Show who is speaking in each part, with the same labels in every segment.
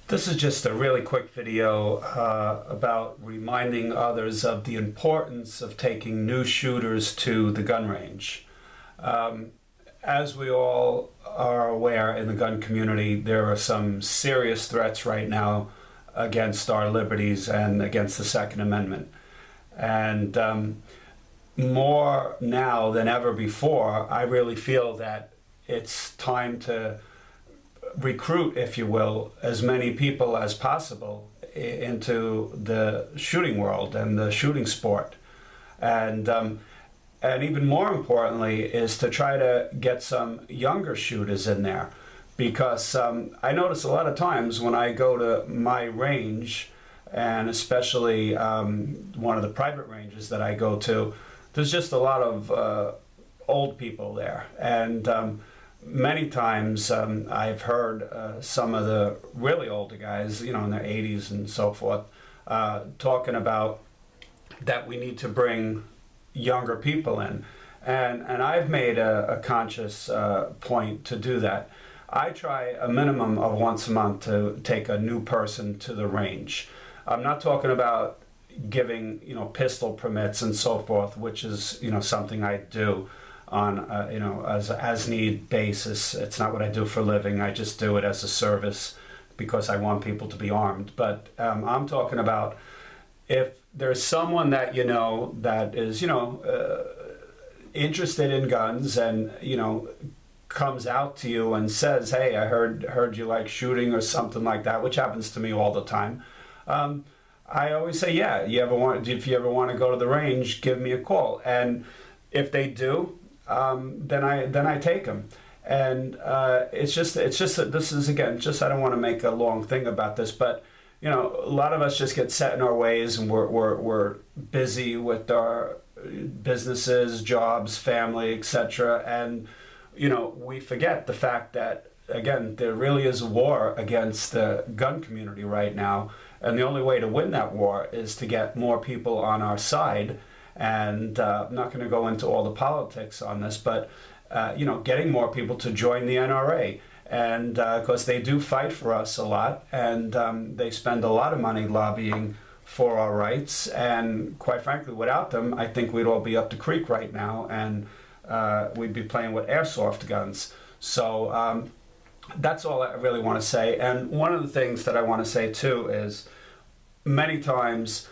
Speaker 1: This is just a really quick video about reminding others of the importance of taking new shooters to the gun range. As we all are aware in the gun community, there are some serious threats right now against our liberties and against the Second Amendment. And more now than ever before, I really feel that it's time to recruit, if you will, as many people as possible into the shooting world and the shooting sport. And even more importantly is to try to get some younger shooters in there, because I notice a lot of times when I go to my range, and especially one of the private ranges that I go to, there's just a lot of old people there. And many times I've heard some of the really older guys, you know, in their 80s and so forth, talking about that we need to bring younger people in. And I've made a conscious point to do that. I try a minimum of once a month to take a new person to the range. I'm not talking about giving, you know, pistol permits and so forth, which is, you know, something I do on you know, as need basis. It's not what I do for a living. I just do it as a service because I want people to be armed. But I'm talking about if there's someone that you know that is, you know, interested in guns, and you know, comes out to you and says, "Hey, I heard you like shooting," or something like that, which happens to me all the time. I always say, "Yeah, if you ever want to go to the range, give me a call." And if they do, then I take them. And it's just that this is, again, just, I don't want to make a long thing about this, but you know, a lot of us just get set in our ways, and we're busy with our businesses, jobs, family, etc. And you know, we forget the fact that, again, there really is a war against the gun community right now, and the only way to win that war is to get more people on our side. And I'm not going to go into all the politics on this, but you know, getting more people to join the NRA, and because they do fight for us a lot, and they spend a lot of money lobbying for our rights. And quite frankly, without them, I think we'd all be up the creek right now, and we'd be playing with airsoft guns. So that's all I really want to say. And one of the things that I want to say too is, many times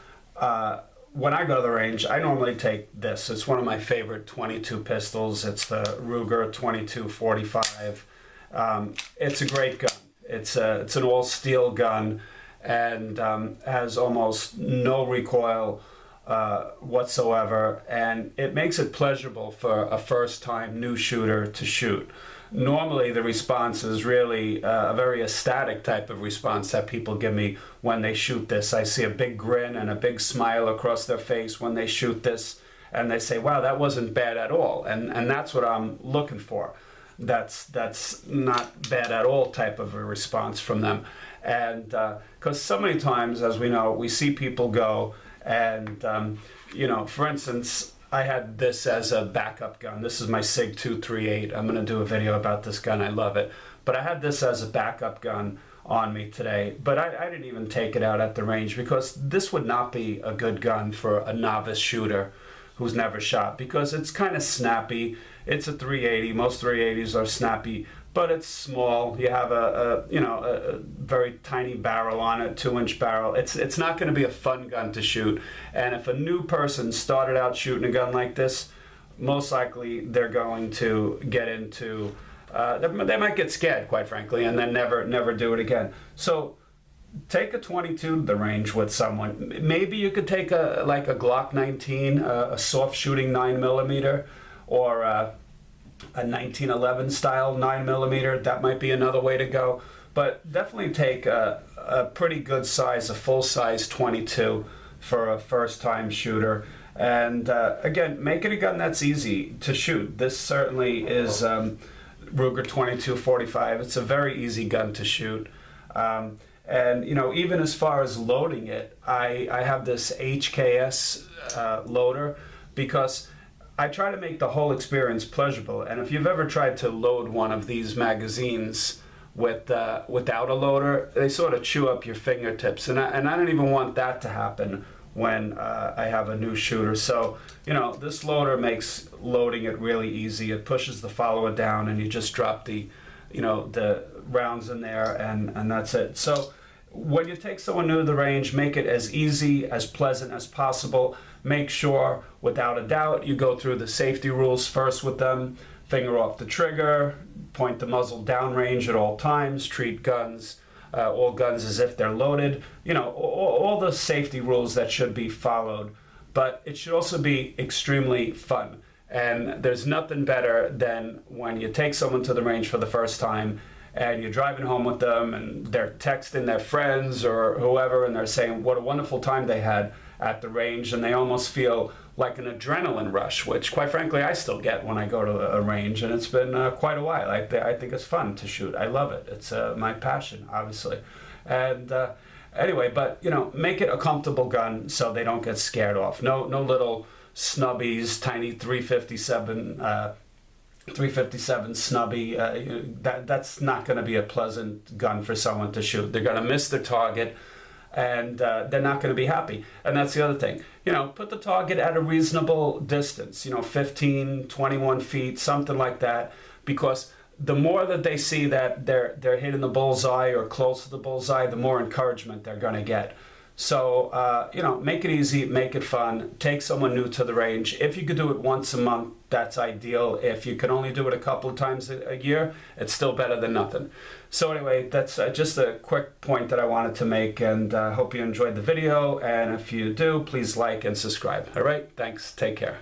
Speaker 1: when I go to the range, I normally take this. It's one of my favorite 22 pistols. It's the Ruger 2245. It's a great gun. It's an all steel gun, and has almost no recoil whatsoever, and it makes it pleasurable for a first-time new shooter to shoot. Normally the response is really a very ecstatic type of response that people give me when they shoot this. I see a big grin and a big smile across their face when they shoot this, and they say, "Wow, that wasn't bad at all." And that's what I'm looking for. That's not bad at all type of a response from them. And because so many times, as we know, we see people go and you know, for instance, I had this as a backup gun. This is my SIG 238. I'm going to do a video about this gun. I love it. But I had this as a backup gun on me today. But I didn't even take it out at the range, because this would not be a good gun for a novice shooter who's never shot, because it's kind of snappy. It's a 380. Most 380s are snappy, but it's small. You have a very tiny barrel on it, 2-inch barrel. It's not going to be a fun gun to shoot. And if a new person started out shooting a gun like this, most likely they're going to get into, they might get scared, quite frankly, and then never do it again. So take a 22 to the range with someone. Maybe you could take like a Glock 19, a soft shooting 9mm, or a 1911 style 9mm. That might be another way to go. But definitely take a pretty good size, a full size 22 for a first time shooter. And again, make it a gun that's easy to shoot. This certainly is Ruger 2245. It's a very easy gun to shoot. And you know, even as far as loading it, I have this HKS loader, because I try to make the whole experience pleasurable. And if you've ever tried to load one of these magazines without a loader, they sort of chew up your fingertips, and I don't even want that to happen when I have a new shooter. So, you know, this loader makes loading it really easy. It pushes the follower down, and you just drop the, you know, the rounds in there, and that's it. So when you take someone new to the range, make it as easy, as pleasant as possible. Make sure, without a doubt, you go through the safety rules first with them. Finger off the trigger, point the muzzle downrange at all times, treat guns, all guns as if they're loaded. You know, all the safety rules that should be followed. But it should also be extremely fun. And there's nothing better than when you take someone to the range for the first time and you're driving home with them and they're texting their friends or whoever and they're saying what a wonderful time they had at the range, and they almost feel like an adrenaline rush, which quite frankly I still get when I go to a range, and it's been quite a while. I think it's fun to shoot. I love it. It's my passion, obviously. And anyway, but you know, make it a comfortable gun so they don't get scared off. No little snubbies, tiny 357 snubby. That's not going to be a pleasant gun for someone to shoot. They're going to miss their target, and they're not going to be happy. And that's the other thing. You know, put the target at a reasonable distance, you know, 15, 21 feet, something like that, because the more that they see that they're hitting the bullseye or close to the bullseye, the more encouragement they're going to get. So, you know, make it easy, make it fun, take someone new to the range. If you could do it once a month, that's ideal. If you can only do it a couple of times a year, it's still better than nothing. So anyway, that's just a quick point that I wanted to make, and I hope you enjoyed the video. And if you do, please like and subscribe. All right, thanks, take care.